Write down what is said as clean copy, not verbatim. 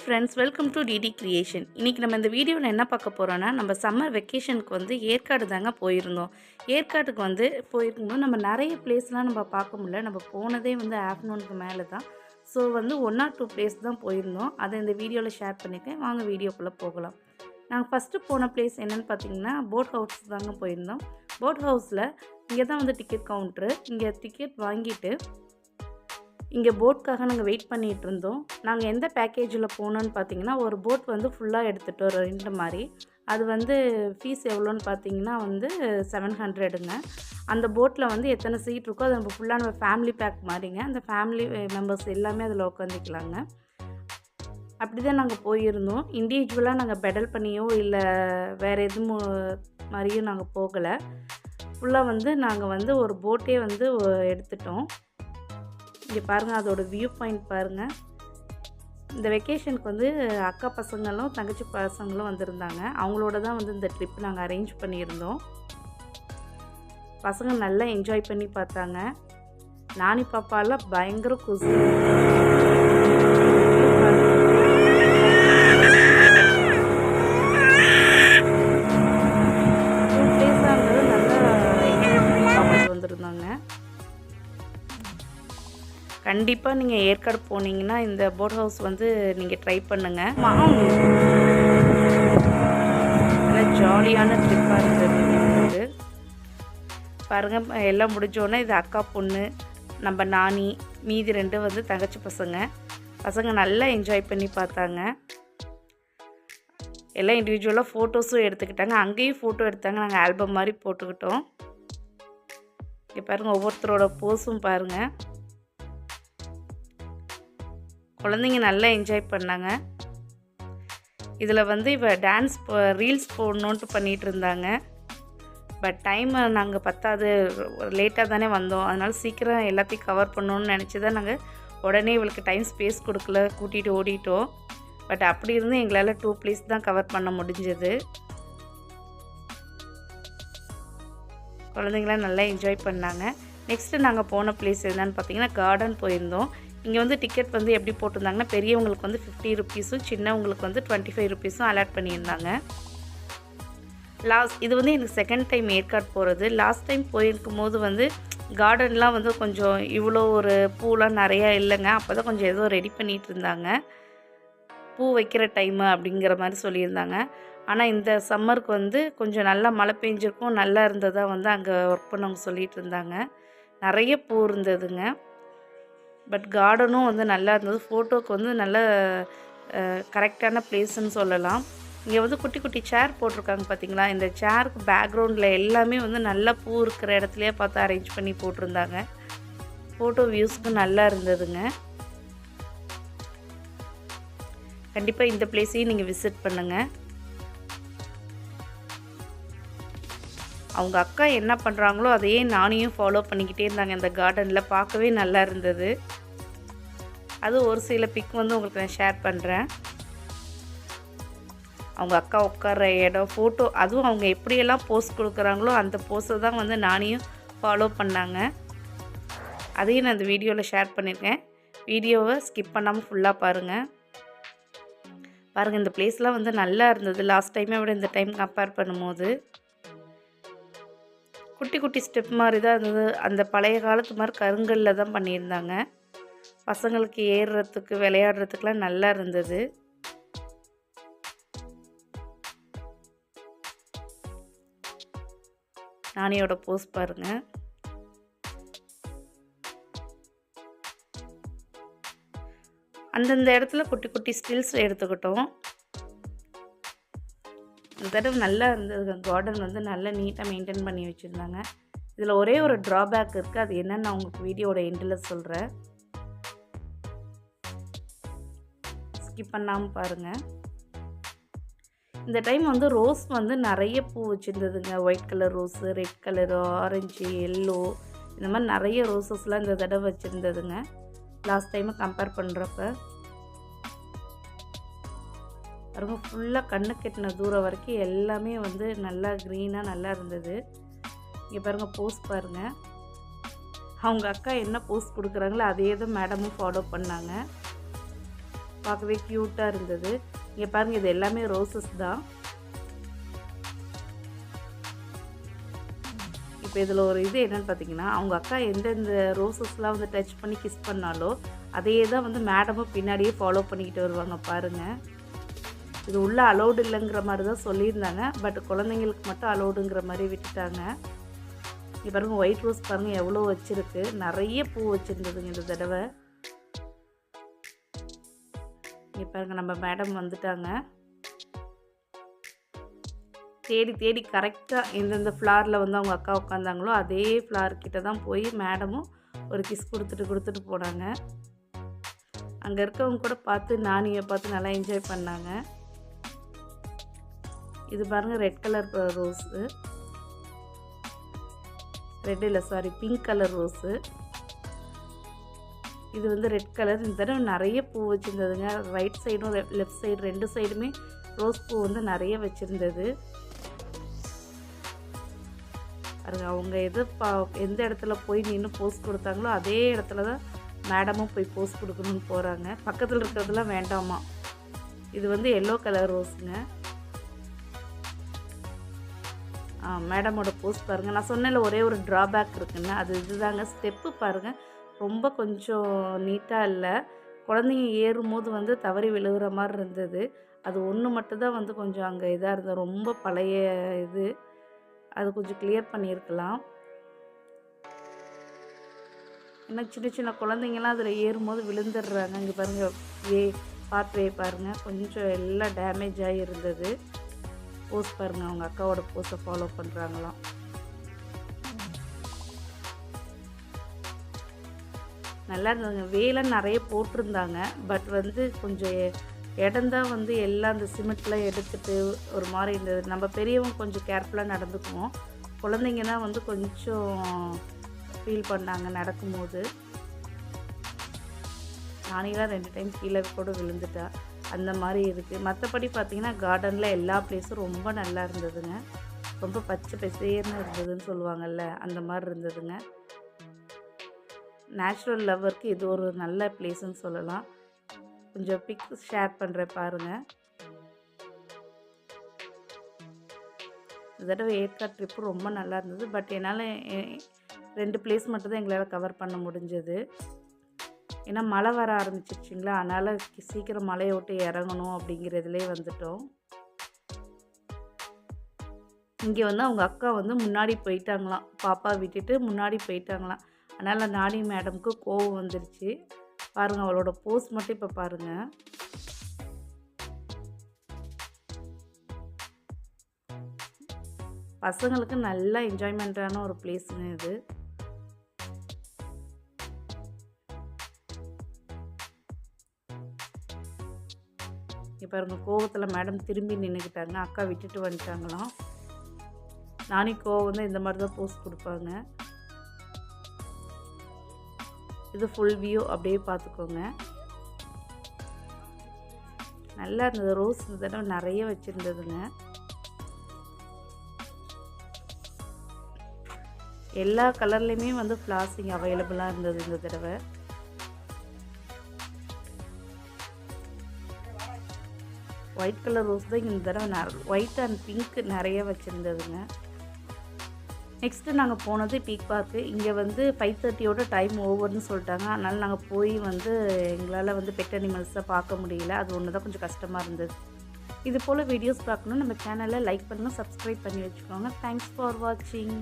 Friends, welcome to DD creation. இன்றைக்கி நம்ம இந்த வீடியோவில் என்ன பார்க்க போகிறோன்னா, நம்ம சம்மர் வெக்கேஷனுக்கு வந்து ஏற்காடு தாங்க போயிருந்தோம். ஏற்காட்டுக்கு வந்து போயிருக்கும்போது நம்ம நிறைய பிளேஸ்லாம் நம்ம பார்க்க முடியல. நம்ம போனதே வந்து ஆஃப்டர்நூனுக்கு மேலே தான். ஸோ வந்து 1 or 2 பிளேஸ் தான் போயிருந்தோம். அதை இந்த வீடியோவில் ஷேர் பண்ணியிருக்கேன். வாங்க வீடியோக்குள்ளே போகலாம். நாங்கள் ஃபஸ்ட்டு போன பிளேஸ் என்னென்னு பார்த்தீங்கன்னா, போட் ஹவுஸ் தாங்க போயிருந்தோம். போட் ஹவுஸில் இங்கே தான் வந்து டிக்கெட் கவுண்ட்ரு. இங்கே டிக்கெட் வாங்கிட்டு இங்கே போட்காக நாங்கள் வெயிட் பண்ணிகிட்டு இருந்தோம். நாங்கள் எந்த பேக்கேஜில் போனோன்னு பார்த்தீங்கன்னா, ஒரு போட் வந்து ஃபுல்லாக எடுத்துகிட்டோம், 2 மாதிரி. அது வந்து ஃபீஸ் எவ்வளோன்னு பார்த்தீங்கன்னா வந்து 700ங்க. அந்த போட்டில் வந்து எத்தனை சீட் இருக்கோ அது நம்ம ஃபுல்லாக நம்ம ஃபேமிலி பேக் மாதிரிங்க. அந்த ஃபேமிலி மெம்பர்ஸ் எல்லாமே அதில் உட்காந்துக்கலாங்க. அப்படி தான் நாங்கள் போயிருந்தோம். இண்டிவிஜுவலாக நாங்கள் பெடல் பண்ணியோ இல்லை வேறு எதுவும் மாதிரியும் நாங்கள் போகலை. ஃபுல்லாக வந்து நாங்கள் வந்து ஒரு போட்டே வந்து எடுத்துட்டோம். இங்கே பாருங்கள், அதோட வியூ பாயிண்ட் பாருங்கள். இந்த வெக்கேஷனுக்கு வந்து அக்கா பசங்களும் தங்கச்சி பசங்களும் வந்திருந்தாங்க. அவங்களோட தான் வந்து இந்த ட்ரிப் நாங்கள் அரேஞ்ச் பண்ணியிருந்தோம். பசங்க நல்லா என்ஜாய் பண்ணி பார்த்தாங்க. நானி பாப்பாலாம் பயங்கர குசு. கண்டிப்பாக நீங்கள் ஏற்காடு போனீங்கன்னா இந்த போட் ஹவுஸ் வந்து நீங்கள் ட்ரை பண்ணுங்கள். நல்லா ஜாலியான ட்ரிப்பாக இருந்தது. பாருங்கள், எல்லாம் முடிஞ்சோடனே இது அக்கா பொண்ணு, நம்ம நானி, மீதி 2 வந்து தங்கச்சி பசங்க நல்லா என்ஜாய் பண்ணி பார்த்தாங்க. எல்லாம் இண்டிவிஜுவலாக ஃபோட்டோஸும் எடுத்துக்கிட்டாங்க. அங்கேயும் ஃபோட்டோ எடுத்தாங்க. நாங்கள் ஆல்பம் மாதிரி போட்டுக்கிட்டோம். இங்கே பாருங்கள், ஒவ்வொருத்தரோட போஸும் பாருங்கள். குழந்தைங்க நல்லா என்ஜாய் பண்ணாங்க. இதில் வந்து இவ டான்ஸ் ரீல்ஸ் போடணுன்ட்டு பண்ணிகிட்டு இருந்தாங்க. பட் டைம் நாங்கள் பத்தாது, லேட்டாக தானே வந்தோம். அதனால் சீக்கிரம் எல்லாத்தையும் கவர் பண்ணணுன்னு நினச்சி தான் நாங்கள் உடனே இவளுக்கு டைம் ஸ்பேஸ் கொடுக்கல, கூட்டிகிட்டு ஓடிட்டோம். பட் அப்படி இருந்து எங்களால் 2 பிளேஸ் தான் கவர் பண்ண முடிஞ்சது. குழந்தைங்களாம் நல்லா என்ஜாய் பண்ணாங்க. நெக்ஸ்ட்டு நாங்கள் போன பிளேஸ் என்னன்னு பார்த்தீங்கன்னா, கார்டன் போயிருந்தோம். இங்கே வந்து டிக்கெட் வந்து எப்படி போட்டிருந்தாங்கன்னா, பெரியவங்களுக்கு வந்து 50 ருப்பீஸும் சின்னவங்களுக்கு வந்து 25 ருப்பீஸும் அலாட் பண்ணியிருந்தாங்க. இது வந்து எனக்கு செகண்ட் டைம் ஏற்காடு போகிறது. லாஸ்ட் டைம் போயிருக்கும் போது வந்து கார்டன்லாம் வந்து கொஞ்சம் இவ்வளோ ஒரு பூலாம் நிறையா இல்லைங்க. அப்போ தான் கொஞ்சம் ஏதோ ரெடி பண்ணிகிட்டு இருந்தாங்க. பூ வைக்கிற டைமு அப்படிங்கிற மாதிரி சொல்லியிருந்தாங்க. ஆனால் இந்த சம்மருக்கு வந்து கொஞ்சம் நல்லா மழை பெஞ்சிருக்கும், நல்லா இருந்ததாக வந்து அங்கே ஒர்க் பண்ணவங்க சொல்லிகிட்டு இருந்தாங்க. நிறைய பூ இருந்ததுங்க. பட் கார்டனும் வந்து நல்லா இருந்தது. ஃபோட்டோவுக்கு வந்து நல்ல கரெக்டான பிளேஸ்ன்னு சொல்லலாம். இங்கே வந்து குட்டி குட்டி சேர் போட்டிருக்காங்க பார்த்தீங்களா. இந்த சேருக்கு பேக்ரவுண்டில் எல்லாமே வந்து நல்லா பூ இருக்கிற இடத்துலையே பார்த்து அரேஞ்ச் பண்ணி போட்டிருந்தாங்க. ஃபோட்டோ வியூஸ்க்கு நல்லா இருந்ததுங்க. கண்டிப்பாக இந்த பிளேஸையும் நீங்கள் விசிட் பண்ணுங்கள். அவங்க அக்கா என்ன பண்ணுறாங்களோ அதையே நானையும் ஃபாலோ பண்ணிக்கிட்டே இருந்தாங்க. இந்த கார்டனில் பார்க்கவே நல்லா இருந்தது. அது ஒரு சில பிக் வந்து உங்களுக்கு நான் ஷேர் பண்ணுறேன். அவங்க அக்கா உட்கார்ற இடம், ஃபோட்டோ, அதுவும் அவங்க எப்படியெல்லாம் போஸ் கொடுக்குறாங்களோ அந்த போஸை தான் வந்து நானையும் ஃபாலோ பண்ணாங்க. அதையும் நான் இந்த வீடியோவில் ஷேர் பண்ணியிருக்கேன். வீடியோவை ஸ்கிப் பண்ணாமல் ஃபுல்லாக பாருங்கள். இந்த பிளேஸ்லாம் வந்து நல்லா இருந்தது. லாஸ்ட் டைமை விட இந்த டைம் கம்பேர் பண்ணும்போது குட்டி குட்டி ஸ்டெப் மாதிரி தான் இருந்தது. அந்த பழைய காலத்து மாதிரி கருங்கல்லில் தான் பண்ணியிருந்தாங்க. பசங்களுக்கு ஏறுறதுக்கு விளையாடுறதுக்குலாம் நல்லா இருந்தது. நானியோட போஸ் பாருங்கள். அந்தந்த இடத்துல குட்டி குட்டி ஸ்டில்ஸ் எடுத்துக்கிட்டோம். இந்த தடவை நல்லா இருந்தது. கார்டன் வந்து நல்லா நீட்டாக மெயின்டைன் பண்ணி வச்சுருந்தாங்க. இதில் ஒரே ஒரு ட்ராபேக் இருக்குது. அது என்னன்னு நான் உங்களுக்கு வீடியோட எண்டில் சொல்கிறேன். ஸ்கிப் பண்ணாமல் பாருங்கள். இந்த டைம் வந்து ரோஸ் வந்து நிறைய பூ வச்சுருந்ததுங்க. White colour rose, red colour, orange, yellow, இந்த மாதிரி நிறைய ரோஸஸ்லாம் இந்த தடவை வச்சுருந்ததுங்க. லாஸ்ட் டைமை கம்பேர் பண்ணுறப்ப பாருங்க, ஃபுல்லாக கண்ணு கெட்டின தூரம் வரைக்கும் எல்லாமே வந்து நல்லா க்ரீனாக நல்லா இருந்தது. இங்கே பாருங்கள், போஸ் பாருங்கள். அவங்க அக்கா என்ன போஸ் கொடுக்குறாங்களோ அதே தான் மேடமும் ஃபாலோ பண்ணாங்க. பார்க்கவே க்யூட்டாக இருந்தது. இங்கே பாருங்கள், இது எல்லாமே ரோசஸ் தான். இப்போ இதில் ஒரு இது என்னென்னு பார்த்தீங்கன்னா, அவங்க அக்கா எந்தெந்த ரோசஸ்லாம் வந்து டச் பண்ணி கிஸ் பண்ணாலோ அதே தான் வந்து மேடமும் பின்னாடியே ஃபாலோ பண்ணிக்கிட்டு வருவாங்க பாருங்கள். இது உள்ளே அலோடு இல்லைங்கிற மாதிரி தான் சொல்லியிருந்தாங்க. பட் குழந்தைங்களுக்கு மட்டும் அலோடுங்கிற மாதிரி விட்டுட்டாங்க. இங்கே பாருங்கள், ஒயிட் ரோஸ் பாருங்கள் எவ்வளோ வச்சுருக்கு. நிறைய பூ வச்சுருந்ததுங்க இந்த தடவை. இங்கே பாருங்கள், நம்ம மேடம் வந்துட்டாங்க. தேடி தேடி கரெக்டாக எந்தெந்த ஃப்ளாரில் வந்து அவங்க அக்கா உட்காந்தாங்களோ அதே ஃப்ளார்கிட்ட தான் போய் மேடமும் ஒரு கிஸ் கொடுத்துட்டு போனாங்க. அங்கே இருக்கவங்க கூட பார்த்து நானியை பார்த்து நல்லா என்ஜாய் பண்ணாங்க. இது பாருங்கள், ரெட் கலர் ரோஸு, ரெட் இல்லை சாரி பிங்க் கலர் ரோஸு. இது வந்து ரெட் கலர். இந்த தடவை நிறைய பூ வச்சுருந்ததுங்க. ரைட் சைடும் லெஃப்ட் சைடு 2 சைடுமே ரோஸ் பூ வந்து நிறைய வச்சுருந்தது. அவங்க எந்த இடத்துல போய் நின்று போஸ் கொடுத்தாங்களோ அதே இடத்துல தான் மேடமும் போய் போஸ் கொடுக்கணும்னு போகிறாங்க. பக்கத்தில் இருக்கிறதுலாம் வேண்டாமா. இது வந்து எல்லோ கலர் ரோஸுங்க. மேடமோட போஸ் பாருங்கள். நான் சொன்னேன்ல ஒரே ஒரு ட்ராபேக் இருக்குன்னு, அது இதுதாங்க. ஸ்டெப்பு பாருங்கள், ரொம்ப கொஞ்சம் நீட்டாக இல்லை. குழந்தைங்க ஏறும்போது வந்து தவறி விழுகிற மாதிரி இருந்தது. அது ஒன்று மட்டும்தான் வந்து கொஞ்சம் அங்கே இதாக இருந்தது. ரொம்ப பழைய இது, அது கொஞ்சம் கிளியர் பண்ணியிருக்கலாம். ஏன்னா சின்ன சின்ன குழந்தைங்களாம் அதில் ஏறும்போது விழுந்துடுறாங்க. இங்கே பாருங்கள், பாத்வே பாருங்கள் கொஞ்சம் எல்லாம் டேமேஜ் ஆகி இருந்தது. போஸ் பாருங்கள், அவங்க அக்காவோட போஸை ஃபாலோ பண்ணுறாங்களாம். நல்லா இருந்ததுங்க. வேலாம் நிறைய போட்டிருந்தாங்க. பட் வந்து கொஞ்சம் இடம்தான் வந்து எல்லாம் அந்த சிமெண்ட்லாம் எடுத்துகிட்டு ஒரு மாதிரி இருந்தது. நம்ம பெரியவங்க கொஞ்சம் கேர்ஃபுல்லாக நடந்துக்குவோம். குழந்தைங்க தான் வந்து கொஞ்சம் ஃபீல் பண்ணாங்க நடக்கும்போது. நானேலாம் 2 டைம் கீழே கூட விழுந்துட்டா. அந்த மாதிரி இருக்குது. மற்றபடி பார்த்திங்கன்னா கார்டனில் எல்லா பிளேஸும் ரொம்ப நல்லா இருந்ததுங்க. ரொம்ப பச்சை பசேர்னு இருந்ததுன்னு சொல்லுவாங்கள்ல, அந்த மாதிரி இருந்ததுங்க. நேச்சுரல் லவ்வருக்கு இது ஒரு நல்ல பிளேஸ்ன்னு சொல்லலாம். கொஞ்சம் பிக்ஸ் ஷேர் பண்ணுறேன் பாருங்கள். இந்த தடவை ஏற்காடு ட்ரிப்பு ரொம்ப நல்லா இருந்தது. பட் என்னால் 2 பிளேஸ் மட்டும்தான் எங்களால் கவர் பண்ண முடிஞ்சது. ஏன்னா மழை வர ஆரம்பிச்சிருச்சிங்களா, அதனால் சீக்கிரம் மழையை விட்டு இறங்கணும் அப்படிங்கிறதுலே வந்துட்டோம். இங்கே வந்து அவங்க அக்கா வந்து முன்னாடி போயிட்டாங்களாம், பாப்பா விட்டுட்டு முன்னாடி போயிட்டாங்களாம். அதனால் நானி மேடமுக்கு கோவம் வந்துருச்சு. பாருங்கள், அவளோட போஸ் மட்டும் இப்போ பாருங்கள். பசங்களுக்கு நல்லா என்ஜாய்மெண்ட்டான ஒரு பிளேஸுங்க இது. இப்போ பாருங்கள், கோவத்தில் மேடம் திரும்பி நின்றுக்கிட்டாங்க. அக்கா விட்டுட்டு வந்துட்டாங்களாம். நானி கோவம் வந்து இந்த மாதிரி தான் போஸ் கொடுப்பாங்க. இது ஃபுல் வியூ அப்படியே பார்த்துக்கோங்க. நல்லா இருந்தது. ரோஸ் இந்த தடவை நிறைய வச்சுருந்ததுங்க. எல்லா கலர்லேயுமே வந்து ஃப்ளார்ஸிங் அவைலபிளாக இருந்தது இந்த தடவை. ஒயிட் கலர் ரோஸ் தான் இந்த தடவை ஒயிட் அண்ட் பிங்க் நிறைய வச்சுருந்ததுங்க. நெக்ஸ்ட்டு நாங்கள் போனது பீக் பார்க்கு. இங்கே வந்து 5:30 டைம் ஓவர்னு சொல்லிட்டாங்க. அதனால் நாங்கள் போய் வந்து எங்களால் வந்து பெட் அனிமல்ஸை பார்க்க முடியல. அது ஒன்று தான் கொஞ்சம் கஷ்டமாக இருந்தது. இது போல் வீடியோஸ் பார்க்கணும் நம்ம சேனலை லைக் பண்ணுங்கள், சப்ஸ்கிரைப் பண்ணி வச்சுக்கோங்க. தேங்க்ஸ் ஃபார் வாட்சிங்.